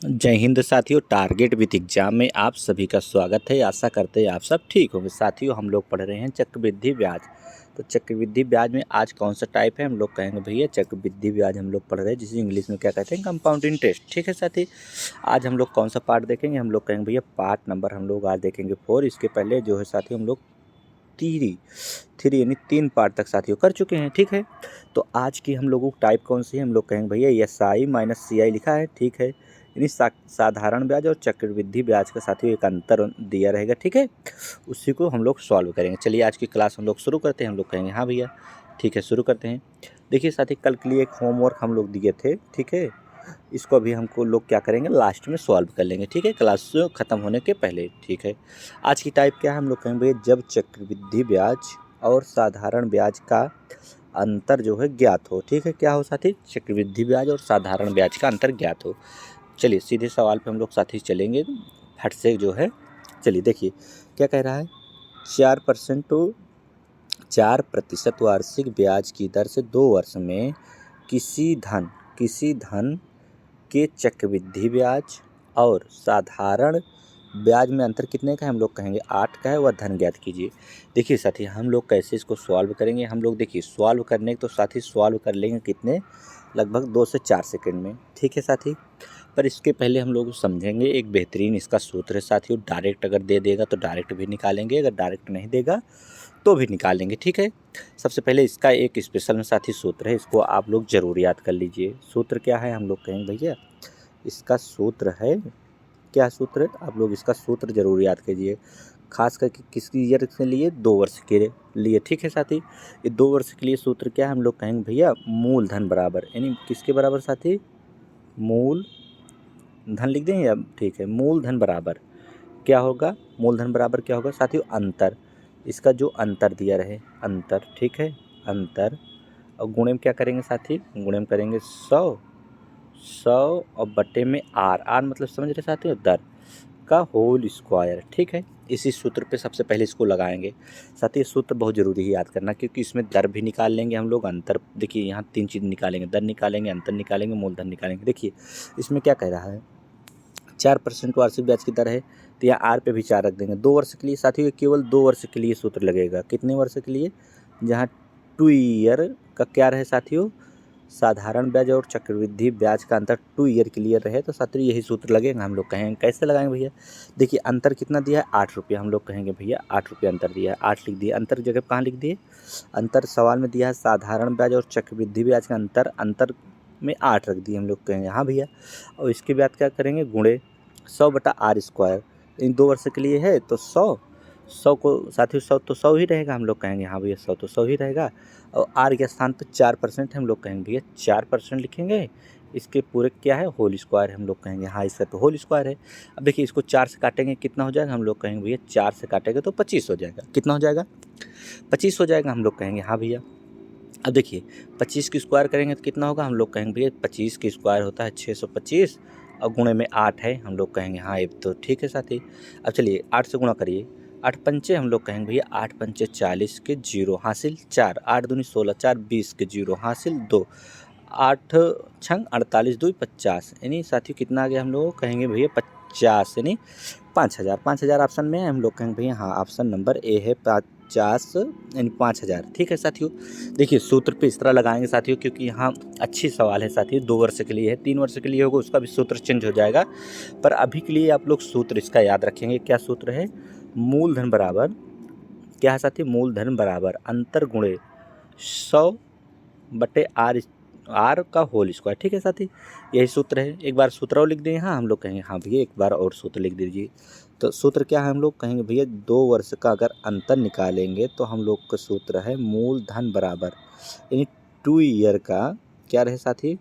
जय हिंद साथियों। Target with exam में आप सभी का स्वागत है। आशा करते हैं आप सब ठीक होंगे। साथियों, हम लोग पढ़ रहे हैं चक्रवृद्धि ब्याज। तो चक्रवृद्धि ब्याज में आज कौन सा टाइप है हम लोग कहेंगे भैया चक्रवृद्धि ब्याज हम लोग पढ़ रहे हैं, जिसे इंग्लिश में क्या कहते हैं, कंपाउंड इंटरेस्ट। ठीक है साथी, आज हम लोग कौन सा पार्ट देखेंगे, हम लोग कहेंगे भैया पार्ट नंबर हम लोग आज देखेंगे 4। इसके पहले जो है साथियों हम लोग थ्री यानी 3 पार्ट तक साथियों कर चुके हैं। ठीक है, तो आज की हम लोगों को टाइप कौन सी है, हम लोग कहेंगे भैया SI माइनस CI लिखा है। ठीक है, यानी साधारण ब्याज और चक्रवृद्धि ब्याज का साथियों एक अंतर दिया रहेगा। ठीक है, उसी को हम लोग सॉल्व करेंगे। चलिए आज की क्लास हम लोग शुरू करते हैं। हम लोग कहेंगे हाँ भैया ठीक है, शुरू करते हैं। देखिए साथी, कल के लिए एक होमवर्क हम लोग दिए थे। ठीक है, इसको अभी हमको लोग क्या करेंगे, लास्ट में सॉल्व कर लेंगे। ठीक है, क्लास ख़त्म होने के पहले। ठीक है, आज की टाइप क्या है, हम लोग कहेंगे भैया जब चक्रवृद्धि ब्याज और साधारण ब्याज का अंतर जो है ज्ञात हो। ठीक है, क्या हो साथी, चक्रवृद्धि ब्याज और साधारण ब्याज का अंतर ज्ञात हो। चलिए सीधे सवाल पे हम लोग साथी चलेंगे फट से जो है। चलिए देखिए क्या कह रहा है, 4% वार्षिक ब्याज की दर से 2 वर्ष में किसी धन के चक्रवृद्धि ब्याज और साधारण ब्याज में अंतर कितने का है, हम लोग कहेंगे 8 का है, वह धन ज्ञात कीजिए। देखिए साथी, हम लोग कैसे इसको सॉल्व करेंगे, हम लोग देखिए सॉल्व करने तो साथी सॉल्व कर लेंगे कितने, लगभग 2 से 4 सेकंड में। ठीक है साथी, पर इसके पहले हम लोग समझेंगे एक बेहतरीन इसका सूत्र है साथियों। डायरेक्ट अगर दे देगा तो डायरेक्ट भी निकालेंगे, अगर डायरेक्ट नहीं देगा तो भी निकालेंगे। ठीक है, सबसे पहले इसका एक स्पेशल में साथी सूत्र है, इसको आप लोग जरूर याद कर लीजिए। सूत्र क्या है, हम लोग कहेंगे भैया इसका सूत्र है, क्या सूत्र है, आप लोग इसका सूत्र जरूर याद कीजिए। खास करके किसकी ईयर के लिए, 2 वर्ष के लिए। ठीक है साथी, ये 2 वर्ष के लिए सूत्र क्या है, हम लोग कहेंगे भैया मूलधन बराबर, यानी किसके बराबर साथी, मूल धन लिख दें या, ठीक है, मूलधन बराबर क्या होगा, मूलधन बराबर क्या होगा साथियों, अंतर। इसका जो अंतर दिया रहे, अंतर। ठीक है, अंतर, और गुणे में क्या करेंगे साथी, गुणे में करेंगे 100 और बटे में आर मतलब समझ रहे साथियों, दर का होल स्क्वायर। ठीक है, इसी सूत्र पे सबसे पहले इसको लगाएंगे साथी। सूत्र बहुत ज़रूरी है याद करना, क्योंकि इसमें दर भी निकाल लेंगे हम लोग, अंतर। देखिए यहाँ 3 चीज़ निकालेंगे, दर निकालेंगे, अंतर निकालेंगे, मूलधन निकालेंगे। देखिए इसमें क्या कह रहा है, 4% वार्षिक ब्याज की दर है, तो यहाँ आर पे भी 4 रख देंगे। 2 वर्ष के लिए साथियों, केवल 2 वर्ष के लिए सूत्र लगेगा। कितने वर्ष के लिए, जहाँ 2 ईयर का क्या रहे साथियों, साधारण ब्याज और चक्रवृद्धि ब्याज का अंतर 2 ईयर के लिए रहे, तो साथियों यही सूत्र लगेगा। हम लोग कहेंगे कैसे लगाएंगे भैया, देखिए अंतर कितना दिया है, 8 रुपये। हम लोग कहेंगे भैया 8 रुपये अंतर दिया है, 8 लिख दिए। अंतर जगह कहाँ लिख दिए, अंतर सवाल में दिया है साधारण ब्याज और चक्रवृद्धि ब्याज का अंतर में 8 रख दिए। हम लोग कहेंगे हाँ भैया, और इसके बाद क्या करेंगे, गुणे 100 बटा आर स्क्वायर। इन 2 वर्ष के लिए है तो 100 को साथियों 100 तो 100 ही रहेगा। हम लोग कहेंगे हाँ भैया 100 तो 100 ही रहेगा, और आर के स्थान पर 4% हम लोग कहेंगे भैया 4% लिखेंगे। इसके पूरे क्या है, होल स्क्वायर है। हम लोग कहेंगे हाँ इसका तो होल स्क्वायर है। अब देखिए इसको 4 से काटेंगे कितना हो जाएगा, हम लोग कहेंगे भैया 4 से काटेंगे तो 25 हो जाएगा। कितना हो जाएगा, 25 हो जाएगा। हम लोग कहेंगे हाँ भैया। अब देखिए 25 की स्क्वायर करेंगे तो कितना होगा, हम लोग कहेंगे भैया 25 की स्क्वायर होता है 625, और गुणे में 8 है। हम लोग कहेंगे हाँ ये तो ठीक है साथी। अब चलिए 8 से गुणा करिए, 8 पंचे, हम लोग कहेंगे भैया 8 पंचे 40 के 0 हासिल 4, 8 दूनी 16, 4 20 के 0 हासिल 2, 8 छंग 48, 2 50, यानी साथियों कितना आ गया, हम लोग कहेंगे भैया 50, यानी 5000। 5000 ऑप्शन में है, हम लोग कहेंगे भैया हाँ ऑप्शन नंबर ए है 50 यानी 5000। ठीक है साथियों, देखिए सूत्र पे इस तरह लगाएंगे साथियों, क्योंकि यहाँ अच्छी सवाल है साथियों। 2 वर्ष के लिए है, 3 वर्ष के लिए होगा उसका भी सूत्र चेंज हो जाएगा, पर अभी के लिए आप लोग सूत्र इसका याद रखेंगे। क्या सूत्र है, मूलधन बराबर क्या है साथी, मूलधन बराबर अंतर गुणे 100 बटे आर का होल स्क्वायर। ठीक है साथी, यही सूत्र है। एक बार सूत्र और लिख दें, हाँ हम लोग कहेंगे हाँ भैया एक बार और सूत्र लिख दीजिए। तो सूत्र क्या है, हम लोग कहेंगे भैया 2 वर्ष का अगर अंतर निकालेंगे तो हम लोग का सूत्र है मूलधन बराबर, यानी 2 ईयर का क्या रहे साथी,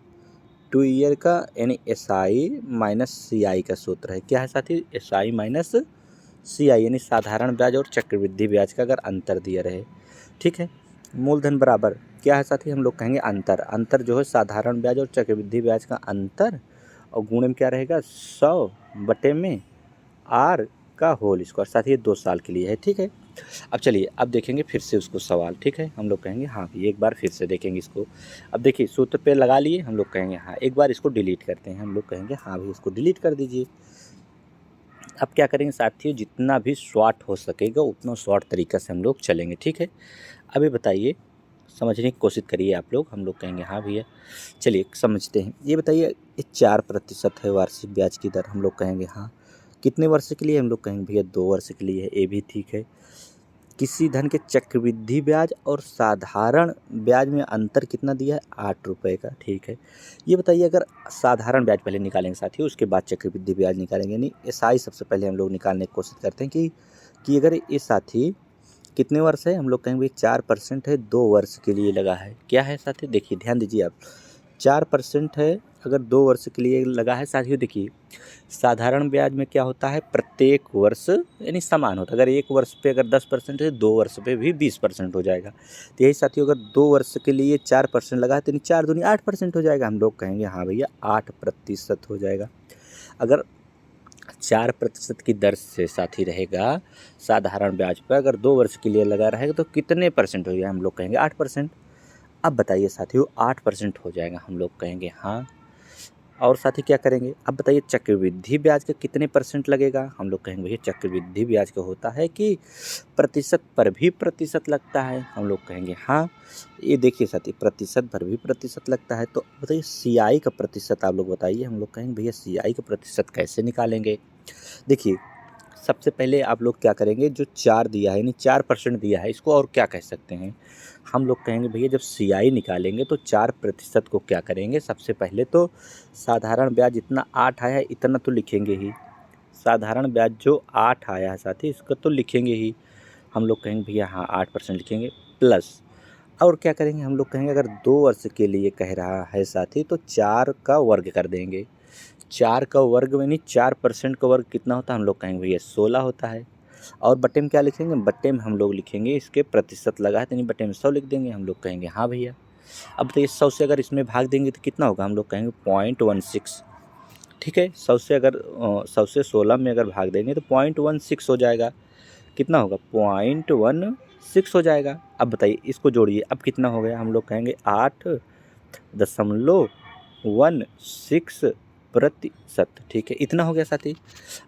2 ईयर का यानी SI माइनस CI का सूत्र है। क्या है साथी, SI माइनस CI, यानी साधारण ब्याज और चक्रवृद्धि ब्याज का अगर अंतर दिया रहे। ठीक है, मूलधन बराबर क्या है साथी, हम लोग कहेंगे अंतर जो है साधारण ब्याज और चक्रवृद्धि ब्याज का अंतर, और गुणे में क्या रहेगा 100 बटे में आर का होल स्क्वायर। साथी ये 2 साल के लिए है। ठीक है, अब चलिए अब देखेंगे फिर से उसको सवाल, ठीक है। हम लोग कहेंगे हाँ भी, एक बार फिर से देखेंगे इसको। अब देखिए सूत्र पे लगा लिए, हम लोग कहेंगे हाँ, एक बार इसको डिलीट करते हैं, हम लोग कहेंगे हाँ भी इसको डिलीट कर दीजिए। अब क्या करेंगे साथियों, जितना भी शॉर्ट हो सकेगा उतना शॉर्ट तरीक़ा से हम लोग चलेंगे, ठीक है। अभी बताइए, समझने की कोशिश करिए आप लोग। हम लोग कहेंगे हाँ भैया, चलिए समझते हैं। ये बताइए, ये 4% है वार्षिक ब्याज की दर, हम लोग कहेंगे हाँ। कितने वर्ष के लिए, हम लोग कहेंगे भैया 2 वर्ष के लिए है, ये भी ठीक है। किसी धन के चक्रवृद्धि ब्याज और साधारण ब्याज में अंतर कितना दिया है, 8 रुपये का, ठीक है। ये बताइए, अगर साधारण ब्याज पहले निकालेंगे साथियों, उसके बाद चक्रवृद्धि ब्याज निकालेंगे, यानी एसआई सबसे पहले हम लोग निकालने की कोशिश करते हैं कि अगर ये साथी कितने वर्ष है, हम लोग कहेंगे 4% है, 2 वर्ष के लिए लगा है। क्या है साथी, देखिए ध्यान दीजिए आप, 4% है अगर 2 वर्ष के लिए लगा है साथियों। देखिए साधारण ब्याज में क्या होता है, प्रत्येक वर्ष यानी समान होता है। अगर 1 वर्ष पे अगर 10% है, 2 वर्ष पे भी 20% हो जाएगा। तो यही साथियों, अगर 2 वर्ष के लिए 4% लगा है तो 4 दूनी 8% हो जाएगा। हम लोग कहेंगे हाँ भैया 8% हो जाएगा। अगर 4% की दर से साथी रहेगा साधारण ब्याज पर, अगर 2 वर्ष के लिए लगा रहेगा तो कितने परसेंट हो जाएगा, हम लोग कहेंगे 8%। अब बताइए साथियों, 8% हो जाएगा, हम लोग कहेंगे हाँ। और साथी क्या करेंगे, अब बताइए चक्रवृद्धि ब्याज का कितने परसेंट लगेगा, हम लोग कहेंगे भैया चक्रवृद्धि ब्याज का होता है कि प्रतिशत पर भी प्रतिशत लगता है, हम लोग कहेंगे हाँ। ये देखिए साथी, प्रतिशत पर भी प्रतिशत लगता है। तो बताइए सीआई का प्रतिशत आप लोग बताइए, हम लोग कहेंगे भैया सीआई का प्रतिशत कैसे निकालेंगे। देखिए सबसे पहले आप लोग क्या करेंगे, जो 4 दिया है यानी 4% दिया है, इसको और क्या कह सकते हैं, हम लोग कहेंगे भैया जब सीआई निकालेंगे तो 4% को क्या करेंगे, सबसे पहले तो साधारण ब्याज इतना 8 आया है इतना तो लिखेंगे ही। साधारण ब्याज जो 8 आया है साथी, इसका तो लिखेंगे ही। हम लोग कहेंगे भैया हाँ 8% लिखेंगे, प्लस और क्या करेंगे, हम लोग कहेंगे अगर 2 वर्ष के लिए कह रहा है साथी तो 4 का वर्ग कर देंगे। 4 का वर्ग यानी 4% का वर्ग कितना होता है, हम लोग कहेंगे भैया 16 होता है। और बट्टे में क्या लिखेंगे, बट्टे में हम लोग लिखेंगे इसके प्रतिशत लगा है तो नहीं, बट्टे में 100 लिख देंगे। हम लोग कहेंगे हाँ भैया। अब तो ये 100 से अगर इसमें भाग देंगे तो कितना होगा, हम लोग कहेंगे 0.16, ठीक है। 100 से अगर 100 से 16 में अगर भाग देंगे तो 0.16 हो जाएगा। कितना होगा, 0.16 हो जाएगा। अब बताइए इसको जोड़िए, अब कितना हो गया, हम लोग कहेंगे 8.16%, ठीक है, इतना हो गया साथी।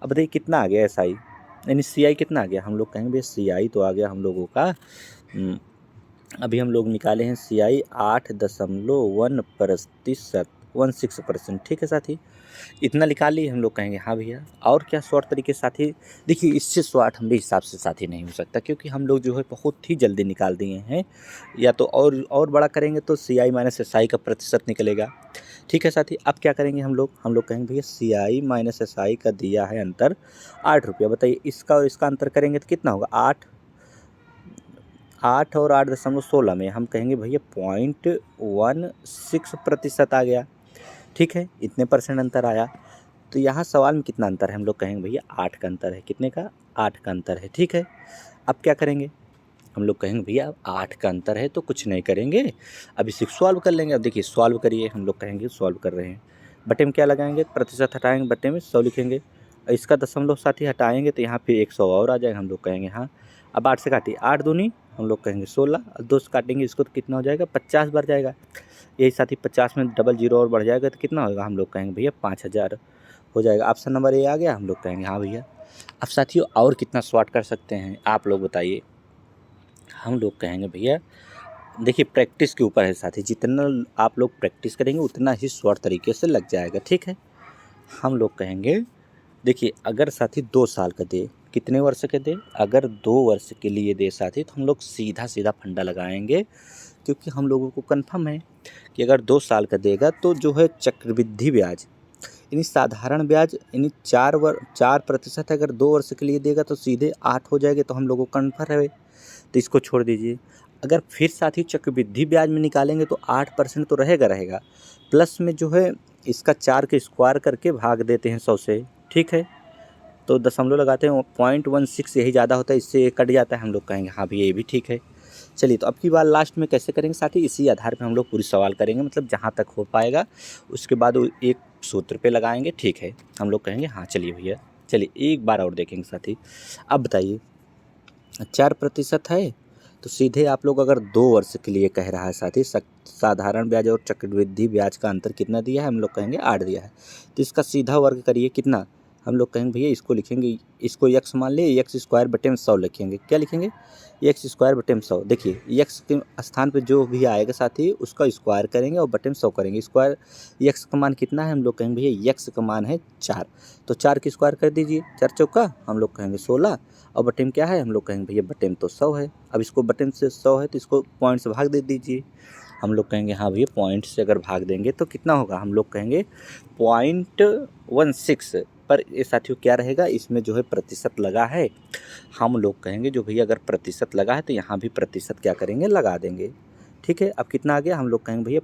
अब बताइए कितना आ गया एसआई यानी सीआई कितना आ गया, हम लोग कहेंगे भैया सीआई तो आ गया हम लोगों का अभी हम लोग निकाले हैं सीआई 8.1%, ठीक है साथी, इतना निकाल लिए। हम लोग कहेंगे हाँ भैया। और क्या शॉर्ट तरीके साथी, देखिए इससे शॉर्ट हम भी हिसाब से साथी नहीं हो सकता, क्योंकि हम लोग जो है बहुत ही जल्दी निकाल दिए हैं। या तो और बड़ा करेंगे तो सीआई माइनस एसआई का प्रतिशत निकलेगा, ठीक है साथी। अब क्या करेंगे, हम लोग कहेंगे भैया सीआई माइनस एसआई का दिया है अंतर 8 रुपया। बताइए इसका और इसका अंतर करेंगे तो कितना होगा, 8 और 8.16 में हम कहेंगे भैया 0.16% आ गया, ठीक है, इतने परसेंट अंतर आया। तो यहाँ सवाल में कितना अंतर है, हम लोग कहेंगे भैया 8 का अंतर है। कितने का, 8 का अंतर है, ठीक है। अब क्या करेंगे, हम लोग कहेंगे भैया 8 का अंतर है तो कुछ नहीं करेंगे, अब इसे सॉल्व कर लेंगे। अब देखिए सॉल्व करिए, हम लोग कहेंगे सॉल्व कर रहे हैं। बटे में क्या लगाएंगे, प्रतिशत हटाएंगे, बटे में 100 लिखेंगे, इसका दशमलव साथी हटाएंगे तो यहाँ पे 100 और आ जाएगा। हम लोग कहेंगे हाँ। अब 8 से काटिए, 8 दूनी हम लोग कहेंगे 16, और 2 से काटेंगे इसको तो कितना हो जाएगा, 50 बढ़ जाएगा। यही साथी 50 में डबल जीरो और बढ़ जाएगा तो कितना होगा, हम लोग कहेंगे भैया 5000 हो जाएगा। ऑप्शन नंबर ए आ गया, हम लोग कहेंगे हाँ भैया। अब साथियों और कितना शॉर्ट कर सकते हैं आप लोग बताइए। हम लोग कहेंगे भैया देखिए प्रैक्टिस के ऊपर है साथी, जितना आप लोग प्रैक्टिस करेंगे उतना ही शॉर्ट तरीके से लग जाएगा, ठीक है। हम लोग कहेंगे देखिए अगर साथी 2 साल का दे, कितने वर्ष के दे, अगर 2 वर्ष के लिए दे साथी तो हम लोग सीधा फंडा लगाएंगे, क्योंकि हम लोगों को कन्फर्म है कि अगर 2 साल का देगा तो जो है चक्रवृद्धि ब्याज यानी साधारण ब्याज यानी 4% अगर 2 वर्ष के लिए देगा तो सीधे 8 हो जाएगा, तो हम लोगों को कन्फर्म है, तो इसको छोड़ दीजिए। अगर फिर साथ ही चक्रवृद्धि ब्याज में निकालेंगे तो 8% तो रहेगा, प्लस में जो है इसका 4 के स्क्वायर करके भाग देते हैं 100 से, ठीक है, तो दशमलव लगाते हैं 0.16 यही ज़्यादा होता है, इससे ये कट जाता है। हम लोग कहेंगे हाँ भैया ये भी ठीक है। चलिए तो अब की बार लास्ट में कैसे करेंगे साथी, इसी आधार पे हम लोग पूरी सवाल करेंगे, मतलब जहाँ तक हो पाएगा उसके बाद एक सूत्र पे लगाएंगे, ठीक है। हम लोग कहेंगे हाँ चलिए भैया, चलिए एक बार और देखेंगे साथी। अब बताइए 4% है, तो सीधे आप लोग अगर 2 वर्ष के लिए कह रहा है साथी, साधारण ब्याज और चक्रवृद्धि ब्याज का अंतर कितना दिया है, हम लोग कहेंगे 8 दिया है। तो इसका सीधा वर्ग करिए कितना, हम लोग कहेंगे भैया इसको लिखेंगे, इसको x मान लिए, x स्क्वायर बटे में 100 लिखेंगे। क्या लिखेंगे, x स्क्वायर बटे में 100। देखिए x के स्थान पे जो भी आएगा साथी उसका स्क्वायर करेंगे और बटे में 100 करेंगे। स्क्वायर x का मान कितना है, हम लोग कहेंगे भैया x का मान है 4, तो 4 की स्क्वायर कर दीजिए, 4 चौका हम लोग कहेंगे 16, और बटे में क्या है, हम लोग कहेंगे भैया बटे में तो 100 है। अब इसको बटे में से 100 है तो इसको पॉइंट से भाग दे दीजिए। हम लोग कहेंगे हाँ भैया पॉइंट से अगर भाग देंगे तो कितना होगा, हम लोग कहेंगे 0.16। पर ये साथियों क्या रहेगा, इसमें जो है प्रतिशत लगा है, हम लोग कहेंगे जो भैया अगर प्रतिशत लगा है तो यहाँ भी प्रतिशत क्या करेंगे, लगा देंगे। ठीक है, अब कितना आ गया, हम लोग कहेंगे भैया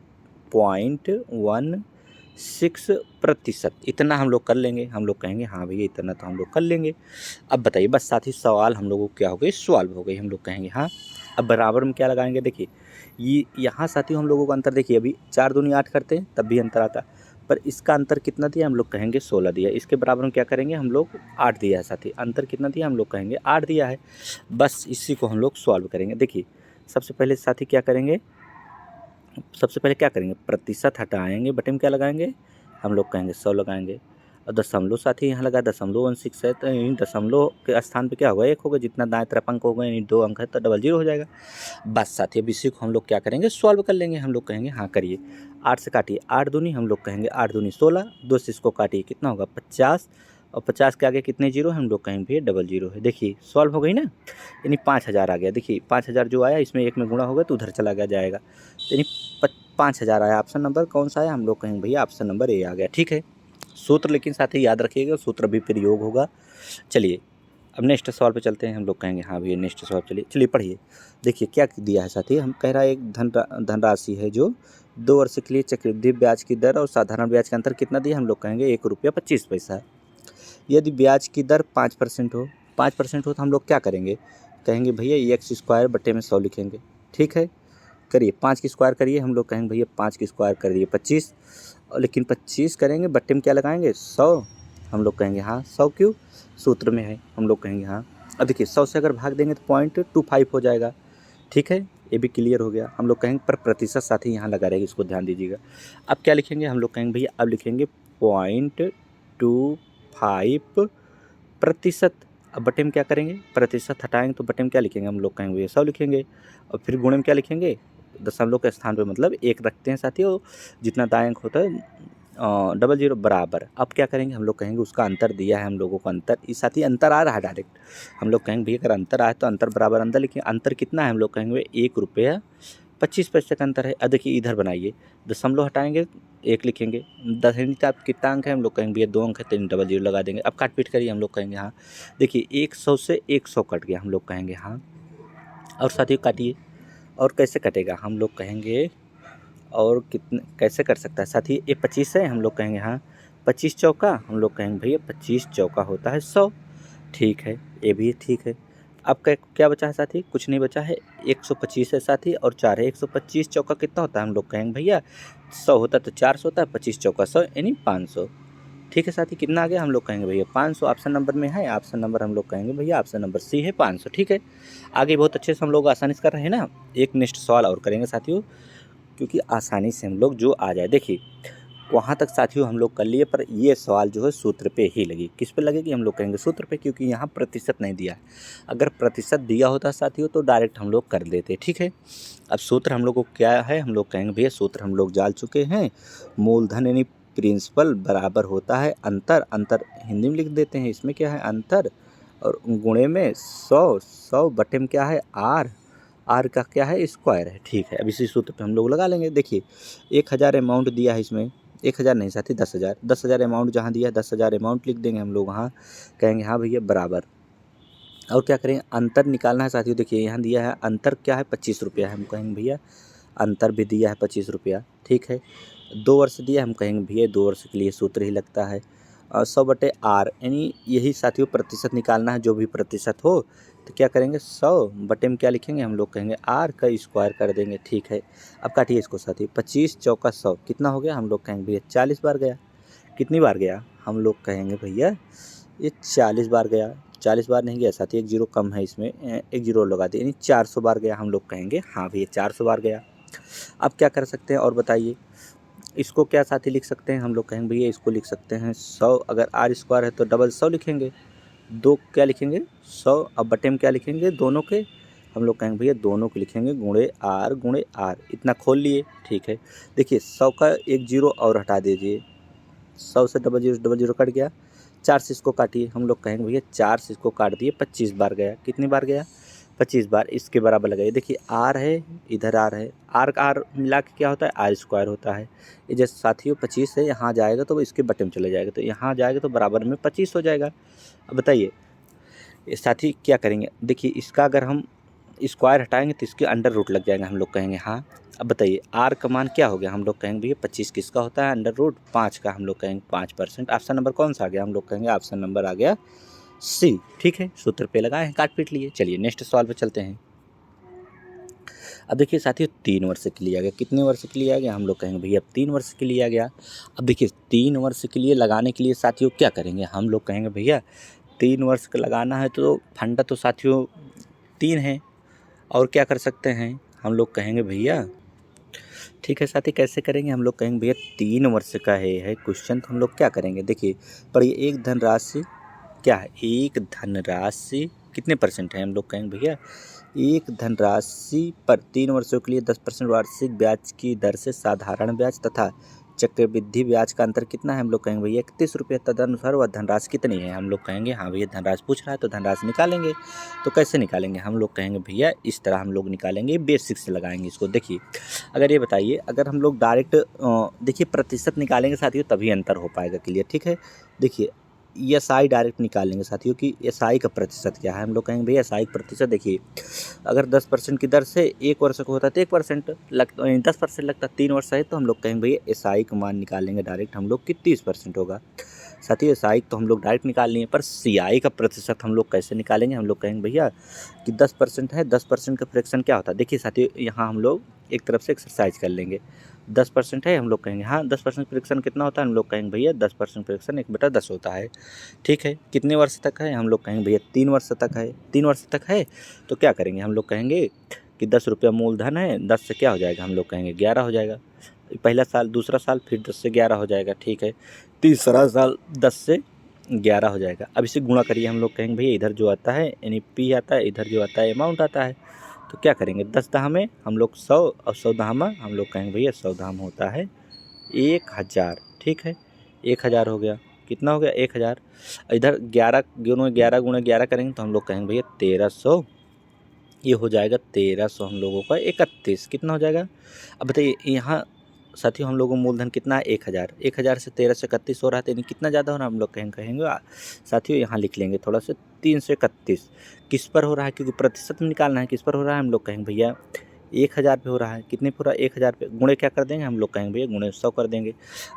0.16%, इतना हम लोग कर लेंगे। हम लोग कहेंगे हाँ भैया इतना तो हम लोग कर लेंगे। अब बताइए, बस साथी सवाल हम लोगों को क्या हो गई, सॉल्व हो गई। हम लोग कहेंगे हाँ। अब बराबर में क्या लगाएंगे, देखिए ये यहाँ साथियों हम लोगों को अंतर देखिए, अभी 4 दूनी 8 करते हैं तब भी अंतर आता, पर इसका अंतर कितना दिया, हम लोग कहेंगे 16 दिया। इसके बराबर में क्या करेंगे, हम लोग 8 दिया है साथी, अंतर कितना दिया, हम लोग कहेंगे 8 दिया है। बस इसी को हम लोग सॉल्व करेंगे। देखिए सबसे पहले साथी क्या करेंगे, सबसे पहले क्या करेंगे, प्रतिशत हटाएंगे, बटे में क्या लगाएंगे, हम लोग कहेंगे 100 लगाएंगे। और दशमलव साथी यहाँ लगा, दशमलव 16 है तो इन दशमलव के स्थान पे क्या होगा, 1 होगा, जितना दाएं तरफ अंक होगा यानी 2 अंक है तो 00 हो जाएगा। बस साथी अब इसी को हम लोग क्या करेंगे, सॉल्व कर लेंगे। हम लोग कहेंगे हाँ करिए, 8 से काटिए, 8 दूनी हम लोग कहेंगे 8 दूनी 16, 2 से इसको काटिए कितना होगा 50, और 50 के आगे कितने जीरो हैं, हम लोग कहेंगे भैया 00 है। देखिए सॉल्व हो गई ना, यानी 5000 आ गया। देखिए 5000 जो आया इसमें 1 में गुणा होगा तो उधर चला गया जाएगा, यानी 5000 आया। ऑप्शन नंबर कौन सा आया, हम लोग कहेंगे भैया ऑप्शन नंबर ए आ गया। ठीक है, सूत्र लेकिन साथ ही याद रखिएगा, सूत्र भी प्रयोग होगा। चलिए अब नेक्स्ट सवाल पे चलते हैं। हम लोग कहेंगे हाँ भैया नेक्स्ट सवाल, चलिए पढ़िए। देखिए क्या दिया है साथी, हम कह रहा है एक धनराशि है जो 2 वर्ष के लिए चक्रवृद्धि ब्याज की दर और साधारण ब्याज का अंतर कितना दिया, हम लोग कहेंगे 1 रुपया 25 पैसा है। यदि ब्याज की दर 5% हो, 5% हो तो हम लोग क्या करेंगे, कहेंगे भैया x स्क्वायर बटे में 100 लिखेंगे। ठीक है, करिए 5 की स्क्वायर करिए, हम लोग कहेंगे भैया 5 की स्क्वायर कर दिए 25, और लेकिन 25 करेंगे बट्टे में क्या लगाएंगे 100, हम लोग कहेंगे हाँ 100 क्यों, सूत्र में है, हम लोग कहेंगे हाँ। अब देखिए 100 से अगर भाग देंगे तो 0.25 हो जाएगा। ठीक है, ये भी क्लियर हो गया। हम लोग कहेंगे पर प्रतिशत साथ ही यहाँ लगा रहेगा, इसको ध्यान दीजिएगा। अब क्या लिखेंगे, हम लोग कहेंगे भैया अब लिखेंगे 0.25%। अब बटे में क्या करेंगे, प्रतिशत हटाएंगे तो बटे में क्या लिखेंगे, हम लोग कहेंगे भैया 100 लिखेंगे, और फिर गुणे में क्या लिखेंगे, दशमलव के स्थान पे मतलब 1 रखते हैं साथियों, जितना दाएं अंक होता है 00 बराबर। अब क्या करेंगे, हम लोग कहेंगे उसका अंतर दिया है हम लोगों को, अंतर इस साथी अंतर आ रहा है डायरेक्ट, हम लोग कहेंगे भैया अगर अंतर आए तो अंतर बराबर अंतर लिखिए। अंतर कितना है, हम लोग कहेंगे 1 रुपया 25 पैसे का अंतर है। अब देखिए इधर बनाइए, दशमलव हटाएंगे 1 लिखेंगे, दशमी का कितना अंक है, हम लोग कहेंगे भैया 2 अंक है तो 00 लगा देंगे। अब काट पीट करिए, हम लोग कहेंगे हाँ। देखिए 100 से 100 कट गया, हम लोग कहेंगे हाँ। और साथियों काटिए, और कैसे कटेगा, हम लोग कहेंगे और कितने कैसे कर सकता है साथी, ये 25 है, हम लोग कहेंगे हाँ 25 चौका, हम लोग कहेंगे भैया 25 चौका होता है 100। ठीक है, ये भी ठीक है। अब क्या बचा है साथी, कुछ नहीं बचा है, 125 है साथी और 4 है, 125 चौका कितना होता है, हम लोग कहेंगे भैया 100 होता है तो 400 होता है, 25 चौका 100 यानी 500। ठीक है साथी, कितना आ गया, हम लोग कहेंगे भैया 500, ऑप्शन नंबर में है, ऑप्शन नंबर हम लोग कहेंगे भैया ऑप्शन नंबर सी है 500। ठीक है, आगे बहुत अच्छे से हम लोग आसानी से कर रहे हैं ना। एक नेक्स्ट सवाल और करेंगे साथियों, क्योंकि आसानी से हम लोग जो आ जाए। देखिए वहाँ तक साथियों हम लोग कर लिए, पर ये सवाल जो है सूत्र पे ही लगी। किस पे लगेगी, हम लोग कहेंगे सूत्र पे, क्योंकि यहाँ प्रतिशत नहीं दिया है। अगर प्रतिशत दिया होता साथियों तो डायरेक्ट हम लोग कर देते। ठीक है, अब सूत्र हम लोग को क्या है, हम लोग कहेंगे भैया सूत्र हम लोग जान चुके हैं, मूलधन यानी प्रिंसिपल बराबर होता है अंतर, अंतर हिंदी में लिख देते हैं, इसमें क्या है अंतर, और गुणे में 100 बटे में क्या है आर का क्या है स्क्वायर है। ठीक है, अब इसी सूत्र पे हम लोग लगा लेंगे। देखिए 1000 अमाउंट दिया है, इसमें 1000 नहीं साथी 10,000 अमाउंट जहाँ दिया है 10,000 अमाउंट लिख देंगे हम लोग वहाँ, कहेंगे हाँ भैया बराबर। और क्या करें, अंतर निकालना है साथियों। देखिए यहाँ दिया है अंतर क्या है 25 रुपया है, हम कहेंगे भैया अंतर भी दिया है 25 रुपया। ठीक है, 2 वर्ष दिया, हम कहेंगे भैया 2 वर्ष के लिए सूत्र ही लगता है 100 बटे आर, यानी यही साथियों प्रतिशत निकालना है, जो भी प्रतिशत हो तो क्या करेंगे 100 बटे में क्या लिखेंगे, हम लोग कहेंगे आर का स्क्वायर कर देंगे। ठीक है, अब काटिए इसको साथी, 25 चौका 100 कितना हो गया, हम लोग कहेंगे भैया 40 बार गया। कितनी बार गया, हम लोग कहेंगे भैया ये 40 बार गया। 40 बार नहीं गया साथी, एक जीरो कम है इसमें, एक जीरो लगा दिए, यानी 400 बार गया। हम लोग कहेंगे हाँ भैया 400 बार गया। अब क्या कर सकते हैं और बताइए, इसको क्या साथी लिख सकते हैं? हम लोग कहेंगे भैया इसको लिख सकते हैं 100, अगर आर स्क्वायर है तो डबल 100 लिखेंगे, दो क्या लिखेंगे 100, अब बटे में क्या लिखेंगे दोनों के, हम लोग कहेंगे भैया दोनों को लिखेंगे गुणे आर, इतना खोल लिए। ठीक है, देखिए 100 का एक जीरो और हटा दीजिए, 100 से डबल जीरो कट गया, 4 से इसको काटिए, हम लोग कहेंगे भैया 4 से इसको काट दिए, 25 बार गया। कितनी बार गया? 25 बार। इसके बराबर लगाइए, देखिए आर है, इधर आर है, आर का आर मिला के क्या होता है? आर स्क्वायर होता है। ये जैसे साथियों 25 है, यहाँ जाएगा तो इसके बटे में चले जाएगा, तो यहाँ जाएगा तो बराबर में 25 हो जाएगा। अब बताइए ये साथी क्या करेंगे, देखिए इसका अगर हम स्क्वायर हटाएंगे तो इसके अंडर रूट लग जाएगा, हम लोग कहेंगे हाँ। अब बताइए आर का मान क्या हो गया? हम लोग कहेंगे भैया 25 किसका होता है? अंडर रूट 5 का, हम लोग कहेंगे 5%। ऑप्शन नंबर कौन सा आ गया? हम लोग कहेंगे ऑप्शन नंबर आ गया सी। ठीक है, सूत्र पे लगाए हैं, काट पीट लिए। चलिए नेक्स्ट सवाल पे चलते हैं। अब देखिए साथियों 3 वर्ष के लिए आ गया, कितने वर्ष के लिए आ गया? हम लोग कहेंगे भैया 3 वर्ष के लिए आ गया। अब देखिए 3 वर्ष के लिए लगाने के लिए साथियों क्या करेंगे? हम लोग कहेंगे भैया 3 वर्ष का लगाना है तो फंडा तो साथियों 3 है, और क्या कर सकते हैं? हम लोग कहेंगे भैया ठीक है साथी, कैसे करेंगे? हम लोग कहेंगे भैया 3 वर्ष का है क्वेश्चन, तो हम लोग क्या करेंगे? देखिए पर ये एक धनराशि क्या है? एक धनराशि कितने परसेंट है? हम लोग कहेंगे भैया एक धनराशि पर 3 वर्षों के लिए 10% वार्षिक ब्याज की दर से साधारण ब्याज तथा चक्रवृद्धि ब्याज का अंतर कितना है? हम लोग कहेंगे भैया 31 रुपये। तदनुसार वह धनराशि कितनी है? हम लोग कहेंगे हाँ भैया धनराशि पूछ रहा है तो धनराशि निकालेंगे। तो कैसे निकालेंगे? हम लोग कहेंगे भैया इस तरह हम लोग निकालेंगे, बेसिक से लगाएंगे इसको। देखिए अगर ये बताइए, अगर हम लोग डायरेक्ट देखिए प्रतिशत निकालेंगे साथियों तभी अंतर हो पाएगा क्लियर। ठीक है, देखिए एस आई डायरेक्ट निकालेंगे साथियों कि एस आई का प्रतिशत क्या है। हम लोग कहेंगे भैया एस आई प्रतिशत, देखिए अगर 10% की दर से 1 वर्ष को होता है तो 1% लगता, 10% लगता, 3 वर्ष है तो हम लोग कहेंगे भैया एस आई का मान निकालेंगे डायरेक्ट हम लोग कि 30% होगा। साथियों एस आई तो हम लोग डायरेक्ट निकाल लिए, पर सी आई का प्रतिशत हम लोग कैसे निकालेंगे? हम लोग कहेंगे भैया कि 10% है, 10% का फ्रैक्शन क्या होता है? देखिए साथियों यहाँ हम लोग एक तरफ से एक्सरसाइज कर लेंगे। 10% है, हम लोग कहेंगे हाँ 10% फ्रैक्शन कितना होता है? हम लोग कहेंगे भैया 10% फ्रैक्शन 1/10 होता है। ठीक है, कितने वर्ष तक है? हम लोग कहेंगे भैया 3 वर्ष तक है। 3 वर्ष तक है तो क्या करेंगे? हम लोग कहेंगे कि 10 रुपया मूलधन है, 10 से क्या हो जाएगा? हम लोग कहेंगे 11 हो जाएगा। पहला साल, दूसरा साल, फिर 10 से 11 हो जाएगा। ठीक है, तीसरा साल 10 से 11 हो जाएगा। अब इसे गुणा करिए, हम लोग कहेंगे भैया इधर जो आता है यानी पी आता है, इधर जो आता है अमाउंट आता है, तो क्या करेंगे 10 धामे हम लोग 100 और 100 धामा हम लोग कहेंगे भैया 100 धाम होता है 1000। ठीक है, 1000 हो गया, कितना हो गया 1000। इधर 11 गुणे 11 करेंगे तो हम लोग कहेंगे भैया 1300, ये हो जाएगा 1300 हम लोगों का 31, कितना हो जाएगा? अब बताइए यहाँ साथियों हम लोगों को मूलधन कितना है 1000, 1000 से 1300 31 हो रहा है, यानी कितना ज़्यादा हो रहा है? हम लोग कहेंगे साथियों यहाँ लिख लेंगे थोड़ा सा 331। किस पर हो रहा है? क्योंकि प्रतिशत में निकालना है, किस पर हो रहा है? हम लोग कहेंगे भैया 1000 पे हो रहा है। कितने पे हो रहा है? 1000 पे। गुणे क्या कर देंगे? हम लोग कहेंगे भैया गुणे 100 कर देंगे।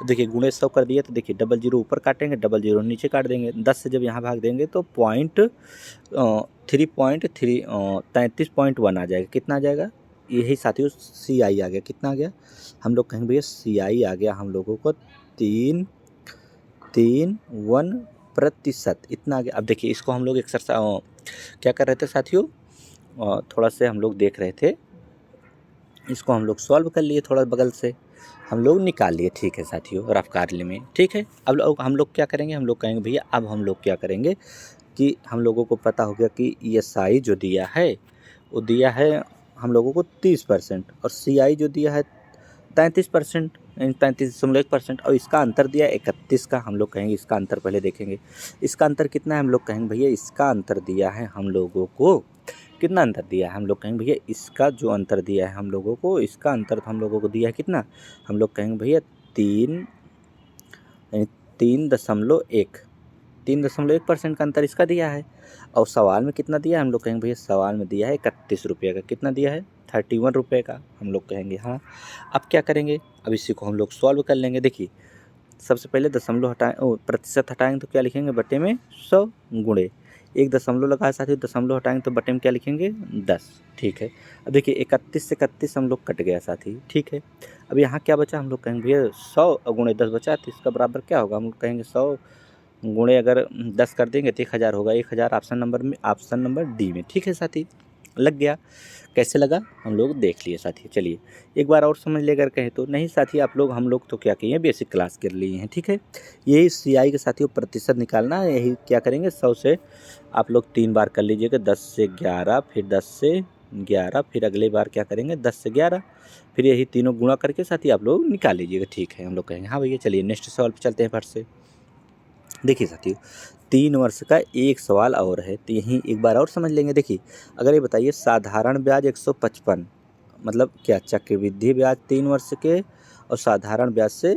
देखिए गुणे 100 कर दिए तो देखिए डबल जीरो ऊपर काटेंगे, डबल जीरो नीचे काट देंगे। 10 से जब यहाँ भाग देंगे तो 33.1 आ जाएगा। कितना आ जाएगा? यही साथियों सी आई आ गया। कितना आ गया? हम लोग कहेंगे भैया सी आई आ गया हम लोगों को 3.1%, इतना आ गया। अब देखिए इसको हम लोग एक्सरसाइज क्या कर रहे थे साथियों, थोड़ा से हम लोग देख रहे थे, इसको हम लोग सॉल्व कर लिए, थोड़ा बगल से हम लोग निकाल लिए। ठीक है साथियों रफ कार्य में। ठीक है, अब हम लोग क्या करेंगे? हम लोग कहेंगे भैया अब हम लोग क्या करेंगे कि हम लोगों को पता हो गया कि एस आई जो दिया है वो दिया है हम लोगों को 30% और सी आई जो दिया है 33%, 33.1%, और इसका अंतर दिया 31 का। हम लोग कहेंगे इसका अंतर पहले देखेंगे, इसका अंतर कितना है? हम लोग कहेंगे भैया इसका अंतर दिया है हम लोगों को, कितना अंतर दिया है? हम लोग कहेंगे भैया इसका जो अंतर दिया है हम लोगों को, इसका अंतर हम लोगों को दिया है कितना? हम लोग कहेंगे भैया 3.1% का अंतर इसका दिया है। और सवाल में कितना दिया है? हम लोग कहेंगे भैया सवाल में दिया है 31 रुपये का। कितना दिया है? 31 रुपये का। हम लोग कहेंगे हाँ। अब क्या करेंगे? अब इसी को हम लोग सॉल्व कर लेंगे। देखिए सबसे पहले दशमलव हटाएं, प्रतिशत हटाएंगे तो क्या लिखेंगे? बटे में 100 गुणे, एक दशमलव लगा है साथियों, दशमलव हटाएंगे तो बटे में क्या लिखेंगे? 10। ठीक है, अब देखिए 31 से 31 हम लोग कट गया साथी। ठीक है, अब यहाँ क्या बचा? हम लोग कहेंगे भैया 100 गुणे 10 बचा, तो इसका बराबर क्या होगा? हम लोग कहेंगे 100 गुणे अगर 10 कर देंगे तो 1000 होगा, 1000 ऑप्शन नंबर डी में। ठीक है साथी, लग गया। कैसे लगा हम लोग देख लिए साथी। चलिए एक बार और समझ ले अगर कहें तो। नहीं साथी, आप लोग हम लोग तो क्या किए हैं, बेसिक क्लास कर लिए हैं। ठीक है, यही CI के साथियों प्रतिशत निकालना है। यही क्या करेंगे, 100 से आप लोग 3 बार कर लीजिएगा, 10 से 11, फिर 10 से 11, फिर अगले बार क्या करेंगे 10 से 11, फिर यही तीनों गुणा करके साथी आप लोग निकाल लीजिएगा। ठीक है, हम लोग कहेंगे हाँ भैया। चलिए नेक्स्ट सवाल पर चलते हैं फट से। देखिए साथियों 3 वर्ष का एक सवाल और है, तो यहीं एक बार और समझ लेंगे। देखिए अगर ये बताइए साधारण ब्याज 155, मतलब क्या चक्रवृद्धि ब्याज 3 वर्ष के और साधारण ब्याज से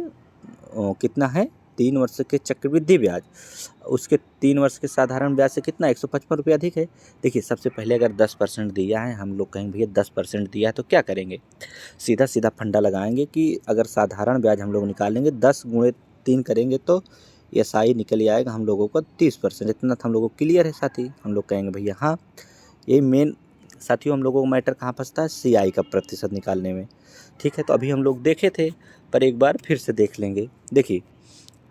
कितना है 3 वर्ष के चक्रवृद्धि ब्याज, उसके 3 वर्ष के साधारण ब्याज से कितना 155 रुपये अधिक है। देखिए सबसे पहले अगर 10% दिया है, हम लोग कहेंगे भैया 10% दिया है तो क्या करेंगे, सीधा सीधा फंडा लगाएंगे कि अगर साधारण ब्याज हम लोग निकालेंगे 10 गुणे 3 करेंगे तो SI निकल आएगा हम लोगों को 30%। इतना तो हम लोगों को क्लियर है साथी। हम लोग कहेंगे भैया हाँ, ये मेन साथियों हम लोगों को मैटर कहाँ फंसता है, CI का प्रतिशत निकालने में। ठीक है, तो अभी हम लोग देखे थे पर एक बार फिर से देख लेंगे। देखिए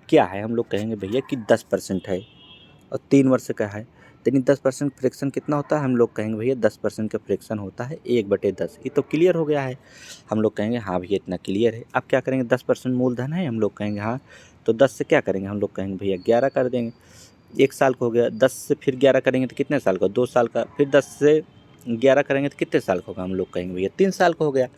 क्या है, हम लोग कहेंगे भैया कि 10% है और 3 वर्ष का है, लेकिन 10% फ्रैक्शन कितना होता है, हम लोग कहेंगे भैया 10% का फ्रैक्शन होता है 1/10। ये तो क्लियर हो गया है। हम लोग कहेंगे हाँ भैया इतना क्लियर है। अब क्या करेंगे, 10% मूलधन है, हम लोग कहेंगे हाँ, तो 10 से क्या करेंगे, हम लोग कहेंगे भैया 11 कर देंगे। 1 साल का हो गया, 10 से फिर 11 करेंगे तो कितने साल का, 2 साल का, फिर 10 से 11 करेंगे तो कितने साल का होगा, हम लोग कहेंगे भैया 3 साल का हो गया।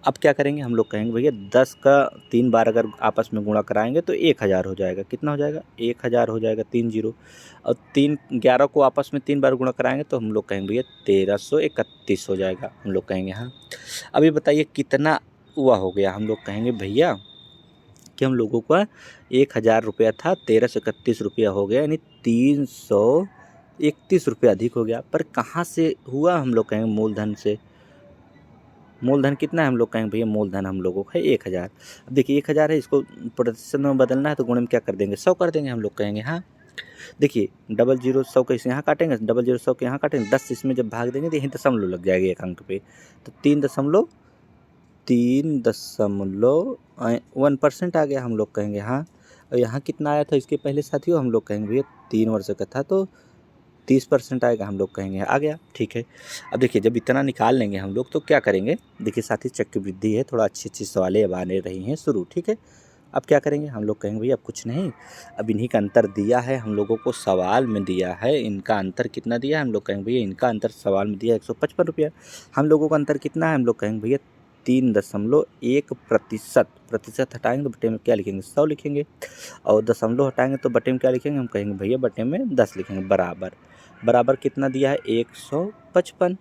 अब क्या करेंगे, हम लोग कहेंगे भैया 10 का 3 बार अगर आपस में गुणा कराएंगे तो 1000 हो जाएगा। कितना हो जाएगा, 1000 हो जाएगा, 3 जीरो, और 11 को आपस में 3 बार गुणा कराएंगे तो हम लोग कहेंगे भैया 1331 हो जाएगा। हम लोग कहेंगे हाँ। अभी बताइए कितना हुआ हो गया, हम लोग कहेंगे भैया कि हम लोगों का 1000 रुपया था, 1331 रुपया हो गया, यानी 331 रुपया अधिक हो गया। पर कहाँ से हुआ, हम लोग कहेंगे मूलधन से। मूलधन कितना है, हम लोग कहेंगे भैया मूलधन हम लोगों का है 1000। अब देखिए 1000 है, इसको प्रतिशत में बदलना है तो गुणे में क्या कर देंगे, 100 कर देंगे। हम लोग कहेंगे हाँ। देखिए 00 100 को इसे यहाँ काटेंगे, 00 100 के यहाँ काटेंगे, 10 इसमें जब भाग देंगे तो यहीं दशमलव लग जाएगा एक अंक पे, तो 3.1% आ गया। हम लोग कहेंगे हाँ। और यहाँ कितना आया था इसके पहले साथियों, हम लोग कहेंगे भैया 3 वर्ष का था तो 30% आएगा। हम लोग कहेंगे आ गया। ठीक है, अब देखिए जब इतना निकाल लेंगे हम लोग तो क्या करेंगे, देखिए साथी चक्रवृद्धि है, थोड़ा अच्छी सवालें अब आने रही हैं शुरू। ठीक है, अब क्या करेंगे, हम लोग कहेंगे भैया अब कुछ नहीं, अब इन्हीं का अंतर दिया है हम लोगों को, सवाल में दिया है इनका अंतर कितना दिया है, हम लोग कहेंगे भैया इनका अंतर सवाल में दिया है 155 रुपया। हम लोगों का अंतर कितना है, हम लोग कहेंगे भैया 3.1%। प्रतिशत हटाएंगे तो बटे में क्या लिखेंगे, 100 लिखेंगे, और दशमलव हटाएंगे तो बटे में क्या लिखेंगे, हम कहेंगे भैया बटे में 10 लिखेंगे। बराबर कितना दिया है, 155।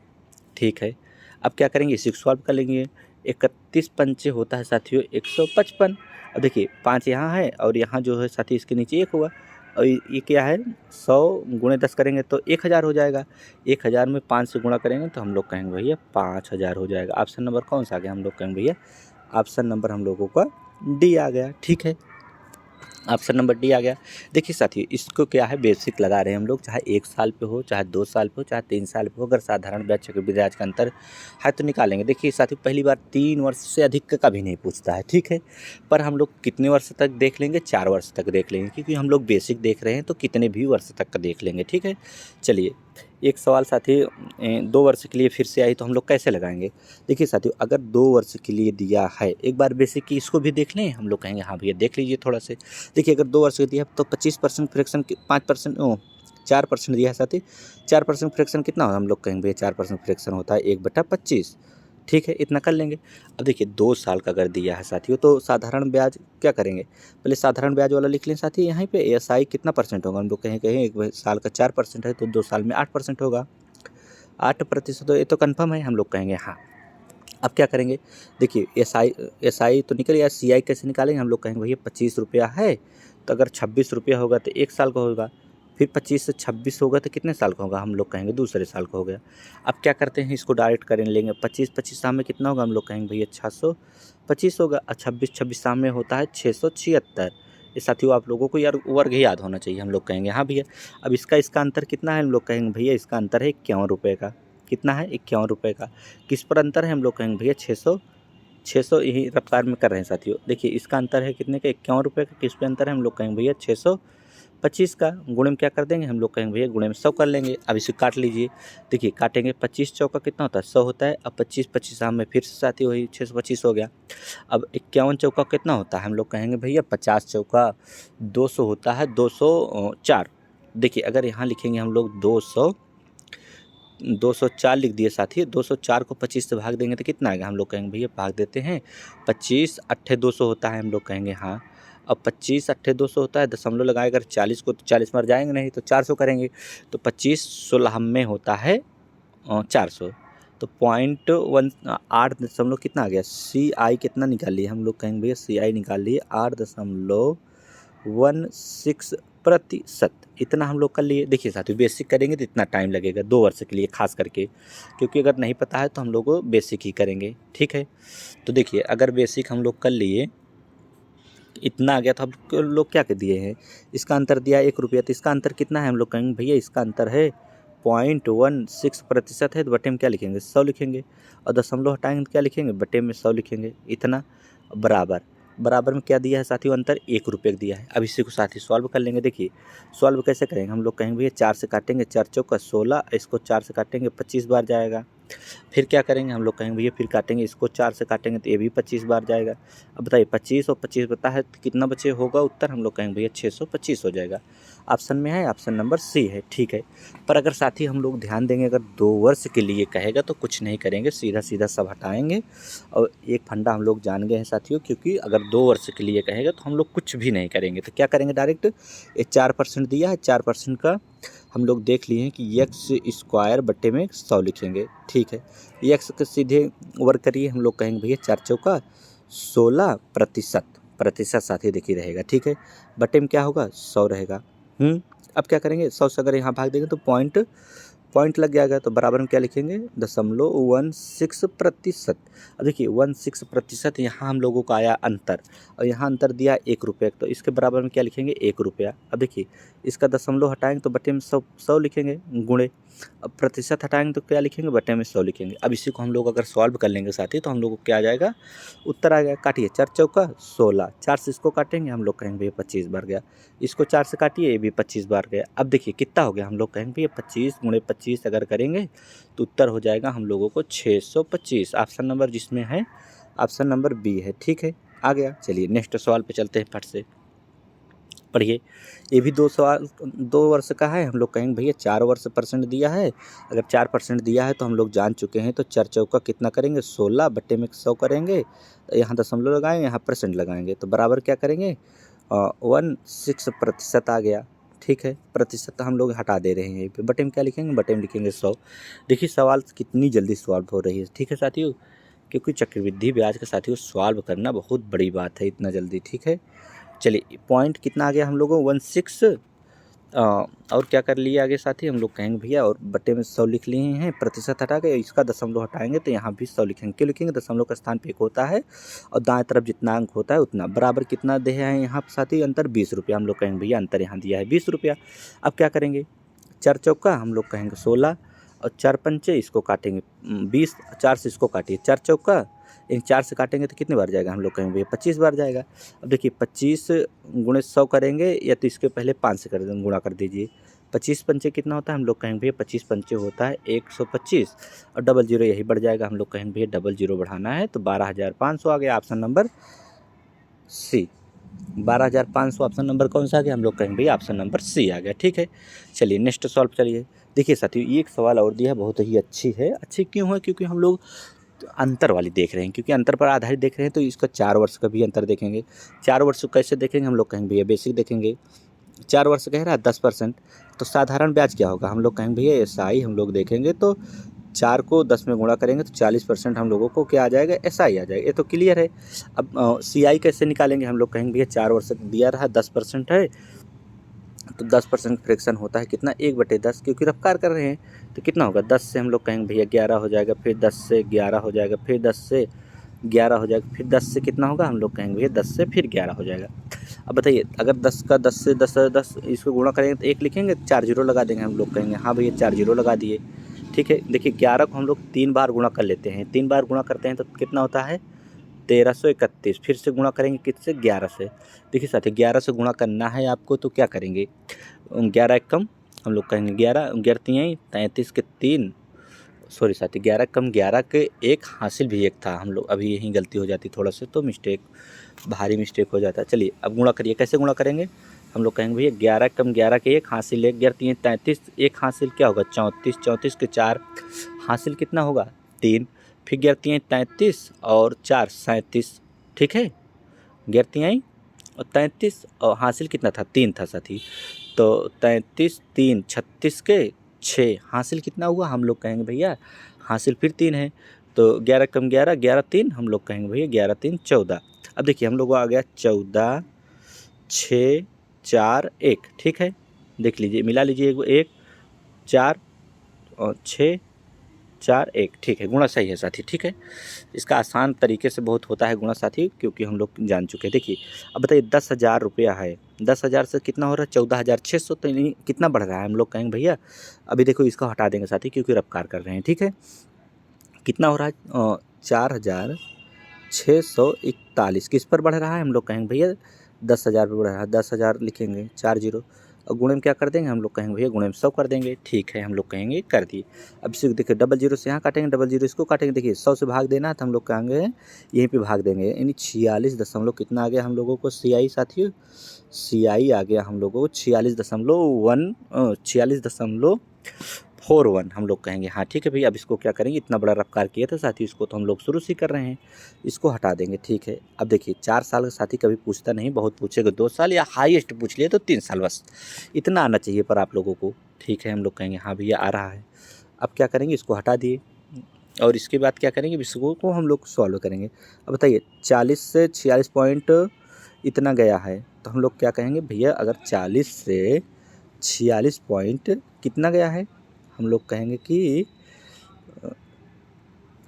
ठीक है, अब क्या करेंगे, इसी को सॉल्व कर लेंगे। 31 पंचे होता है साथियों 155। अब देखिए 5 यहाँ है और यहाँ जो है साथी इसके नीचे 1 हुआ, और ये क्या है 100 गुणे 10 करेंगे तो 1000 हो जाएगा। 1000 में 5 से गुणा करेंगे तो हम लोग कहेंगे भैया 5000 हो जाएगा। ऑप्शन नंबर कौन सा आ गया, हम लोग कहेंगे भैया ऑप्शन नंबर हम लोगों का डी आ गया। ठीक है, ऑप्शन नंबर डी आ गया। देखिए साथियों इसको क्या है, बेसिक लगा रहे हैं हम लोग, चाहे 1 साल पे हो, चाहे 2 साल पे हो, चाहे 3 साल पे हो, अगर साधारण ब्याज चक्रवृद्धि ब्याज का अंतर है तो निकालेंगे। देखिए साथियों पहली बार 3 वर्ष से अधिक का कभी नहीं पूछता है। ठीक है, पर हम लोग कितने वर्ष तक देख लेंगे, 4 वर्ष तक देख लेंगे, क्योंकि हम लोग बेसिक देख रहे हैं तो कितने भी वर्ष तक का देख लेंगे। ठीक है, चलिए एक सवाल साथी 2 वर्ष के लिए फिर से आई तो हम लोग कैसे लगाएंगे। देखिए साथियों अगर 2 वर्ष के लिए दिया है, एक बार बेसिक की इसको भी देख लें, हम लोग कहेंगे हाँ भैया देख लीजिए थोड़ा से। देखिए अगर 2 वर्ष का दिया तो 25% फ्रैक्शन 5% 4% दिया है साथी, 4% फ्रैक्शन कितना होगा, हम लोग कहेंगे भैया 4% फ्रैक्शन होता है 1/25। ठीक है, इतना कर लेंगे। अब देखिए 2 साल का अगर दिया है साथियों तो साधारण ब्याज क्या करेंगे, पहले साधारण ब्याज वाला लिख लें साथी। यहाँ पे SI कितना परसेंट होगा, हम लोग कहें 1 साल का 4% है तो 2 साल में 8% होगा। 8% तो ये तो कन्फर्म है, हम लोग कहेंगे हाँ। अब क्या करेंगे, देखिए SI तो निकल गया, CI कैसे निकालेंगे, हम लोग कहेंगे भैया 25 रुपया है तो अगर 26 रुपया होगा तो 1 साल का होगा, फिर 25 से 26 होगा तो कितने साल का होगा, हम लोग कहेंगे दूसरे साल का हो गया। अब क्या करते हैं, इसको डायरेक्ट करें लेंगे, 25 साल में कितना होगा, हम लोग कहेंगे भैया 625 होगा, और 26 साल में होता है 676। ये साथियों आप लोगों को यार वर्ग ही याद होना चाहिए। हम लोग कहेंगे हाँ भैया। अब इसका अंतर कितना है, हम लोग कहेंगे भैया इसका अंतर है 51 रुपये का। कितना है, 51 रुपये का। किस पर अंतर है, हम लोग कहेंगे भैया 600 यही रफ्तार में कर रहे हैं साथियों। देखिए इसका अंतर है कितने का, 51 रुपये का। किस पे अंतर है, हम लोग कहेंगे भैया 25 का गुणे में क्या कर देंगे हम लोग, कहेंगे भैया गुणे में 100 कर लेंगे। अब इसे काट लीजिए, देखिए काटेंगे 25 चौका कितना होता है 100 होता है। अब 25 25 में फिर से साथी वही 625 हो गया। अब 51 चौका कितना होता है हम लोग कहेंगे भैया 50 चौका 200 होता है 204। देखिए अगर यहाँ लिखेंगे हम लोग 204 लिख दिए साथी, 204 को 25 से भाग देंगे तो कितना आएगा हम लोग कहेंगे भैया भाग देते हैं 25 अट्ठे 200 होता है हम लोग कहेंगे हाँ। अब 25 अट्ठे 200 होता है, दशमलव लगाए अगर 40 को तो 40 मर जाएंगे नहीं तो 400 करेंगे तो 25 16 में होता है 400। तो 8 कितना आ गया, CI कितना निकाल लिए हम लोग कहेंगे भैया CI निकाल लिए 8.16%। इतना हम लोग कर लिए। देखिए साथियों बेसिक करेंगे तो इतना टाइम लगेगा 2 वर्ष के लिए खास करके, क्योंकि अगर नहीं पता है तो हम लोग बेसिक ही करेंगे, ठीक है। तो देखिए अगर बेसिक हम लोग कर लिए इतना आ गया तो हम लोग क्या कर दिए हैं, इसका अंतर दिया 1 रुपया, तो इसका अंतर कितना है हम लोग कहेंगे भैया इसका अंतर है 0.16% है, तो बटे में क्या लिखेंगे 100 लिखेंगे, और दशमलव हटाएंगे तो क्या लिखेंगे बटे में 100 लिखेंगे। इतना बराबर में क्या दिया है साथियों अंतर 1 रुपये का दिया है। अब इसी को साथी सॉल्व कर लेंगे। देखिए सॉल्व कैसे करेंगे हम लोग कहेंगे भैया 4 से काटेंगे 4 चौका 16, इसको 4 से काटेंगे 25 बार जाएगा। फिर क्या करेंगे हम लोग कहेंगे भैया फिर काटेंगे, इसको 4 से काटेंगे तो ये भी 25 बार जाएगा। अब बताइए 25 और 25 बता है तो कितना बचे होगा उत्तर हम लोग कहेंगे भैया 625 हो जाएगा। ऑप्शन में है, ऑप्शन नंबर सी है, ठीक है। पर अगर साथी हम लोग ध्यान देंगे अगर 2 वर्ष के लिए कहेगा तो कुछ नहीं करेंगे, सीधा सीधा सब हटाएंगे। और एक फंडा हम लोग जान गए हैं साथियों, क्योंकि अगर 2 वर्ष के लिए कहेगा तो हम लोग कुछ भी नहीं करेंगे। तो क्या करेंगे डायरेक्ट, ये 4% दिया है 4% का हम लोग देख लिए हैं कि एक्स स्क्वायर बट्टे में 100 लिखेंगे, ठीक है। एक्स के सीधे वर्ग करिए हम लोग कहेंगे भैया 4 चौका 16% साथ ही देखिए रहेगा, ठीक है। बट्टे में क्या होगा 100 रहेगा। अब क्या करेंगे 100 से अगर यहाँ भाग देंगे तो पॉइंट लग जाएगा, तो बराबर में क्या लिखेंगे 0.16%। अब देखिए 16% यहाँ हम लोगों का आया अंतर, और यहाँ अंतर दिया 1 रुपये, तो इसके बराबर में क्या लिखेंगे 1 रुपया। अब देखिए इसका दशमलव हटाएंगे तो बटे में 100 लिखेंगे गुणे, अब प्रतिशत हटाएंगे तो क्या लिखेंगे बटे में 100 लिखेंगे। अब इसी को हम लोग अगर सॉल्व कर लेंगे साथी तो हम लोग को क्या आ जाएगा उत्तर आ गया। काटिए 4 चौका 16, 4 से इसको काटेंगे हम लोग कहेंगे भैया 25 बार गया, इसको 4 से काटिए ये भी 25 बार गया। अब देखिए कितना हो गया हम लोग कहेंगे भैया 25 गुणे 25 अगर करेंगे तो उत्तर हो जाएगा हम लोगों को 625। ऑप्शन नंबर जिसमें है ऑप्शन नंबर बी है, ठीक है। आ गया। चलिए नेक्स्ट सवाल पे चलते हैं, फट से पढ़िए। ये भी 2 वर्ष का है, हम लोग कहेंगे भैया 4 वर्ष % दिया है। अगर 4% दिया है तो हम लोग जान चुके हैं, तो 4 चौका कितना करेंगे 16 बट्टे में 100 करेंगे, तो यहाँ दशमलव लगाएंगे यहाँ % लगाएंगे, तो बराबर क्या करेंगे 16% आ गया, ठीक है। प्रतिशत हम लोग हटा दे रहे हैं यहीं पे, बटे में क्या लिखेंगे बटे में लिखेंगे 100। देखिए सवाल कितनी जल्दी सॉल्व हो रही है, ठीक है साथियों, क्योंकि चक्रवृद्धि ब्याज के साथियों सॉल्व करना बहुत बड़ी बात है इतना जल्दी, ठीक है। चलिए पॉइंट कितना आ गया हम लोगों 16, और क्या कर लिए आगे साथी हम लोग कहेंगे भैया, और बट्टे में 100 लिख लिए हैं, प्रतिशत हटा के इसका दशमलव हटाएंगे तो यहाँ भी 100 लिखेंगे। क्यों लिखेंगे दशमलव का स्थान पे 1 होता है और दाएं तरफ जितना अंक होता है उतना, बराबर कितना दे है यहाँ साथी अंतर 20 रुपया। हम लोग कहेंगे भैया अंतर यहाँ दिया है 20 रुपया। अब क्या करेंगे 4 चौका हम लोग कहेंगे 16, और 4 पंचे इसको काटेंगे 20, 4 से इसको काटिए 4 चौका, इन 4 से काटेंगे तो कितने बार जाएगा हम लोग कहेंगे भैया 25 बार जाएगा। अब देखिए 25 गुणे 100 करेंगे या तो इसके पहले 5 से कर देंगे, गुणा कर दीजिए। 25 पंचे कितना होता है हम लोग कहेंगे भैया 25 पंचे होता है 125, और 00 यही बढ़ जाएगा, हम लोग कहेंगे भैया 00 बढ़ाना है तो 12,500 आ गया। Option number C 12,500 option number कौन सा आ गया हम लोग कहेंगे भैया ऑप्शन नंबर सी आ गया, ठीक है। चलिए नेक्स्ट सॉल्व चलिए। देखिए साथियों एक सवाल और दिया है, बहुत ही अच्छी है। अच्छी क्यों है, क्योंकि हम लोग अंतर वाली देख रहे हैं, क्योंकि अंतर पर आधारित देख रहे हैं, तो इसका 4 वर्ष का भी अंतर देखेंगे। 4 वर्ष कैसे देखेंगे हम लोग कहेंगे भैया बेसिक देखेंगे। 4 वर्ष कह रहा है 10%, तो साधारण ब्याज क्या होगा हम लोग कहेंगे भैया एसआई हम लोग देखेंगे, तो 4 को 10 में गुणा करेंगे तो 40% हम लोगों को क्या आ जाएगा एसआई आ जाएगा, ये तो क्लियर है। अब सीआई कैसे निकालेंगे हम लोग कहेंगे भैया 4 वर्ष दिया रहा 10% है, तो 10% फ्रैक्शन होता है कितना 1/10, क्योंकि रफ्तार कर रहे हैं तो कितना होगा 10 से हम लोग कहेंगे भैया 11 हो जाएगा, फिर 10 से 11 हो जाएगा, फिर 10 से 11 हो जाएगा, फिर 10 से कितना होगा हम लोग कहेंगे भैया 10 से फिर 11 हो जाएगा। अब बताइए अगर 10 का 10 से 10 इसको गुणा करेंगे तो 1 लिखेंगे, 4 जीरो लगा देंगे, हम लोग कहेंगे हाँ भैया 4 जीरो लगा दिए, ठीक है। देखिए 11 को हम लोग 3 बार गुणा कर लेते हैं, 3 बार गुणा करते हैं तो कितना होता है 1331 फिर से गुणा करेंगे किससे 11 से। देखिए साथी 11 से गुणा करना है आपको तो क्या करेंगे 11 कम हम लोग कहेंगे 11 11 3 33 के 3 सॉरी साथी 11 कम 11 के एक हासिल भी एक था हम लोग अभी यहीं गलती हो जाती थोड़ा सा तो मिस्टेक भारी मिस्टेक हो जाता है। चलिए अब गुणा करिए कैसे गुणा करेंगे हम लोग कहेंगे भैया 11 कम 11 के एक हासिल एक 11 3 33 एक हासिल क्या होगा 34 34 के 4 हासिल कितना होगा 3 फिर 11 3 33 और 4 37 ठीक है 11 3 और 33 और हासिल कितना था 3 था साथी तो 33 3 36 के 6 हासिल कितना हुआ हम लोग कहेंगे भैया हासिल फिर 3 है तो 11 कम 11 11 3 हम लोग कहेंगे भैया 11 3 14। अब देखिए हम लोग को आ गया 14 6 4 1 ठीक है देख लीजिए मिला लीजिए 1 4 और 6 4 1 ठीक है गुणा सही है साथी ठीक है। इसका आसान तरीके से बहुत होता है गुणा साथी क्योंकि हम लोग जान चुके हैं। देखिए अब बताइए 10,000 रुपया है 10,000 से कितना हो रहा है 14,600 तो कितना बढ़ रहा है हम लोग कहेंगे भैया अभी देखो इसको हटा देंगे साथी क्योंकि रफ्कार कर रहे हैं ठीक है। कितना हो रहा है 4,641 किस पर बढ़ रहा है हम लोग कहेंगे भैया 10,000 पर बढ़ रहा है 10,000 लिखेंगे 4 जीरो और गुणे में क्या कर देंगे हम लोग कहेंगे भैया गुणे में 100 कर देंगे ठीक है हम लोग कहेंगे कर दिए। अब इसे देखिए डबल जीरो से यहाँ काटेंगे डबल जीरो इसको काटेंगे देखिए 100 से भाग देना है तो हम लोग कहेंगे यहीं पे भाग देंगे यानी 46 दशमलव कितना आ गया हम लोगों को CI साथियों CI आ गया हम लोगों को 46.41 हम लोग कहेंगे हाँ ठीक है भैया। अब इसको क्या करेंगे इतना बड़ा रफ्कार किया था साथी इसको तो हम लोग शुरू से कर रहे हैं इसको हटा देंगे ठीक है। अब देखिए 4 साल का साथी कभी पूछता नहीं बहुत पूछेगा 2 साल या हाईएस्ट पूछ लिए तो 3 साल बस इतना आना चाहिए पर आप लोगों को ठीक है हम लोग कहेंगे हाँ भैया आ रहा है। अब क्या करेंगे इसको हटा दिए और इसके बाद क्या करेंगे इसको को हम लोग सॉल्व करेंगे। अब बताइए 40 से 46 पॉइंट इतना गया है तो हम लोग क्या कहेंगे भैया अगर 40 से 46 पॉइंट कितना गया है हम लोग कहेंगे कि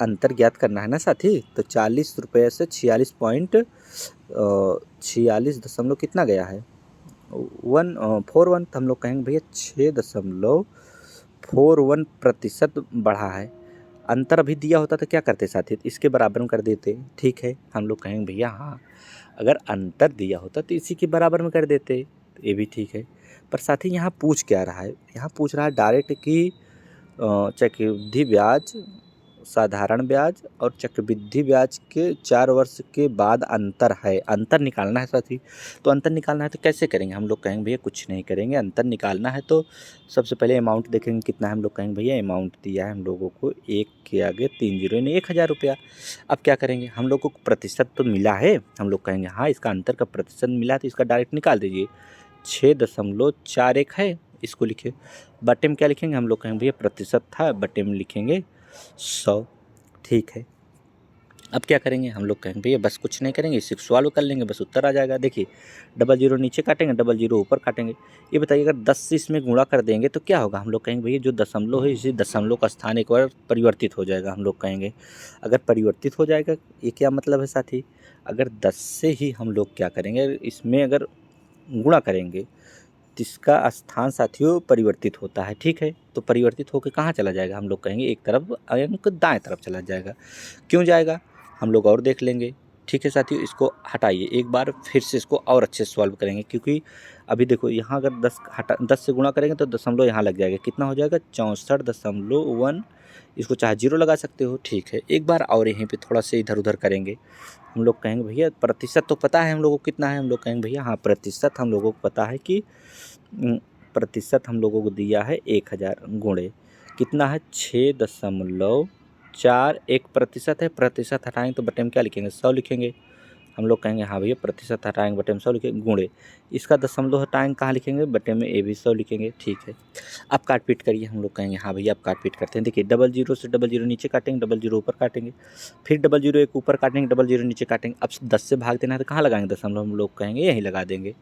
अंतर ज्ञात करना है ना साथी तो 40 रुपये से 46 पॉइंट 46 दशमलव कितना गया है 141 तो हम लोग कहेंगे भैया 6.41% बढ़ा है। अंतर अभी दिया होता तो क्या करते साथी इसके बराबर में कर देते ठीक है हम लोग कहेंगे भैया हाँ अगर अंतर दिया होता तो इसी के बराबर में कर देते ये भी ठीक है। पर साथी यहाँ पूछ क्या रहा है यहाँ पूछ रहा है डायरेक्ट कि चक्रवृद्धि ब्याज साधारण ब्याज और चक्रवृद्धि ब्याज के 4 वर्ष के बाद अंतर है अंतर निकालना है साथी। तो अंतर निकालना है तो कैसे करेंगे हम लोग कहेंगे भैया कुछ नहीं करेंगे अंतर निकालना है तो सबसे पहले अमाउंट देखेंगे कितना है हम लोग कहेंगे भैया अमाउंट दिया है हम लोगों को 1 के आगे 3 जीरो यानी 1,000 रुपया। अब क्या करेंगे हम लोग को प्रतिशत तो मिला है हम लोग कहेंगे हाँ इसका अंतर का प्रतिशत मिला तो इसका डायरेक्ट निकाल दीजिए 6.41 है इसको लिखे बटे में क्या लिखेंगे हम लोग कहेंगे भैया प्रतिशत था बटे में लिखेंगे 100 ठीक है। अब क्या करेंगे हम लोग कहेंगे भैया बस कुछ नहीं करेंगे इसे सॉल्व कर लेंगे बस उत्तर आ जाएगा। देखिए डबल जीरो नीचे काटेंगे डबल जीरो ऊपर काटेंगे ये बताइए अगर 10 से इसमें गुणा कर देंगे तो क्या होगा हम लोग कहेंगे भैया जो दशमलव है इसी दशमलव का स्थान एक बार परिवर्तित हो जाएगा हम लोग कहेंगे। अगर परिवर्तित हो जाएगा ये क्या मतलब है साथी अगर 10 से ही हम लोग क्या करेंगे इसमें अगर गुणा करेंगे इसका स्थान साथियों परिवर्तित होता है ठीक है। तो परिवर्तित होकर कहाँ चला जाएगा हम लोग कहेंगे एक तरफ अंक दाएं तरफ चला जाएगा क्यों जाएगा हम लोग और देख लेंगे ठीक है साथियों। इसको हटाइए एक बार फिर से इसको और अच्छे से सॉल्व करेंगे क्योंकि अभी देखो यहाँ अगर 10 से गुणा करेंगे तो दशमलव यहाँ लग जाएगा कितना हो जाएगा 64.1 इसको चाहे जीरो लगा सकते हो ठीक है। एक बार और यहीं पे थोड़ा सा इधर उधर करेंगे हम लोग कहेंगे भैया प्रतिशत तो पता है हम लोगों को कितना है हम लोग कहेंगे भैया हाँ प्रतिशत हम लोगों को पता है कि प्रतिशत हम लोगों को दिया है 1,000 गुणे कितना है 6.41% है प्रतिशत हटाएंगे तो बटे में क्या लिखेंगे 100 लिखेंगे हम लोग कहेंगे हाँ भैया प्रतिशत हटाएंगे बटे में 100 लिखेंगे गुणे इसका दशमलव हटाएंगे कहाँ लिखेंगे बटे में ये भी 100 लिखेंगे ठीक है। अब काट पीट करिए हम लोग कहेंगे हाँ भैया अब काट पीट करते हैं। देखिए डबल जीरो से डबल जीरो नीचे काटेंगे डबल जीरो ऊपर काटेंगे फिर डबल जीरो एक ऊपर काटेंगे डबल जीरो नीचे काटेंगे। अब 10 से भाग देना है तो कहाँ लगाएंगे दशमलव हम लोग कहेंगे यहीं लगा देंगे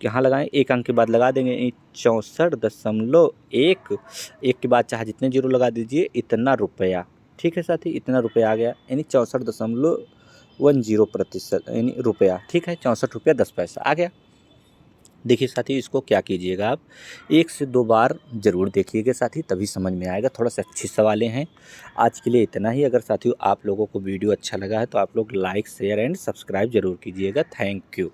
यहाँ लगाएं एक अंक के बाद लगा देंगे 64.1 एक के बाद चाहे जितने जीरो लगा दीजिए इतना रुपया ठीक है साथी इतना रुपया आ गया यानी 64.10% यानी रुपया ठीक है 64 रुपया 10 पैसा आ गया। देखिए साथियों, इसको क्या कीजिएगा, आप 1 से 2 बार ज़रूर देखिएगा साथी, तभी समझ में आएगा। थोड़ा सा अच्छी सवालें हैं। आज के लिए इतना ही। अगर साथियों आप लोगों को वीडियो अच्छा लगा है तो आप लोग लाइक, शेयर एंड सब्सक्राइब ज़रूर कीजिएगा। Thank you.